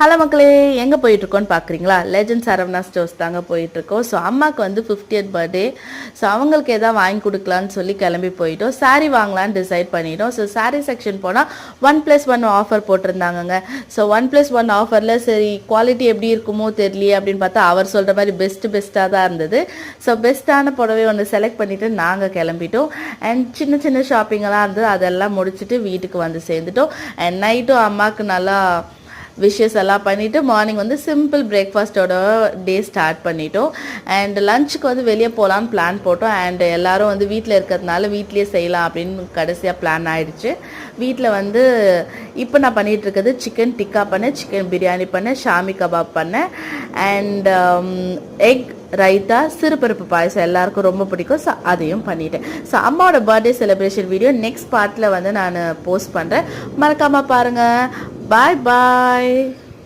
Hello மக்களே, எங்கே போயிட்டுருக்கோன்னு பார்க்குறீங்களா? லெஜண்ட் சரவணா ஸ்டோர்ஸ் தாங்க போயிட்டுருக்கோம். ஸோ அம்மாவுக்கு வந்து 50th பர்த்டே. ஸோ அவங்களுக்கு எதாவது வாங்கி கொடுக்கலான்னு சொல்லி கிளம்பி போயிட்டோம். சாரீ வாங்கலான்னு டிசைட் பண்ணிட்டோம். ஸோ சாரீ செக்ஷன் போனால் 1+1 ஆஃபர் போட்டிருந்தாங்கங்க. ஸோ 1+1 ஆஃபரில் சரி குவாலிட்டி எப்படி இருக்குமோ தெரியலையே அப்படின்னு பார்த்தா அவர் சொல்கிற மாதிரி பெஸ்ட்டாக தான் இருந்தது. ஸோ பெஸ்ட்டான புடவை ஒன்று செலக்ட் பண்ணிவிட்டு நாங்கள் கிளம்பிட்டோம். அண்ட் சின்ன சின்ன ஷாப்பிங்கெல்லாம் இருந்தது, அதெல்லாம் முடிச்சுட்டு வீட்டுக்கு வந்து சேர்ந்துட்டோம். அண்ட் நைட்டும் அம்மாவுக்கு நல்லா விஷஸ் எல்லாம் பண்ணிவிட்டு மார்னிங் வந்து சிம்பிள் பிரேக்ஃபாஸ்ட்டோட டே ஸ்டார்ட் பண்ணிட்டோம். அண்ட் லஞ்சுக்கு வந்து வெளியே போகலான்னு பிளான் போட்டோம். அண்ட் எல்லோரும் வந்து வீட்டில் இருக்கிறதுனால வீட்லேயே செய்யலாம் அப்படின்னு கடைசியாக பிளான் ஆகிடுச்சு. வீட்டில் வந்து இப்போ நான் பண்ணிகிட்ருக்கிறது சிக்கன் டிக்கா பண்ணேன், சிக்கன் பிரியாணி பண்ணேன், ஷாமி கபாப் பண்ணேன், அண்ட் எக் ரைத்தா, சிறுபருப்பு பாயசம் எல்லாருக்கும் ரொம்ப பிடிக்கும். ஸோ அதையும் பண்ணிட்டேன். ஸோ அம்மாவோட பர்த்டே செலிப்ரேஷன் வீடியோ நெக்ஸ்ட் பார்ட்டில் வந்து நான் போஸ்ட் பண்ணுறேன். மறக்காமல் பாருங்கள். Bye bye.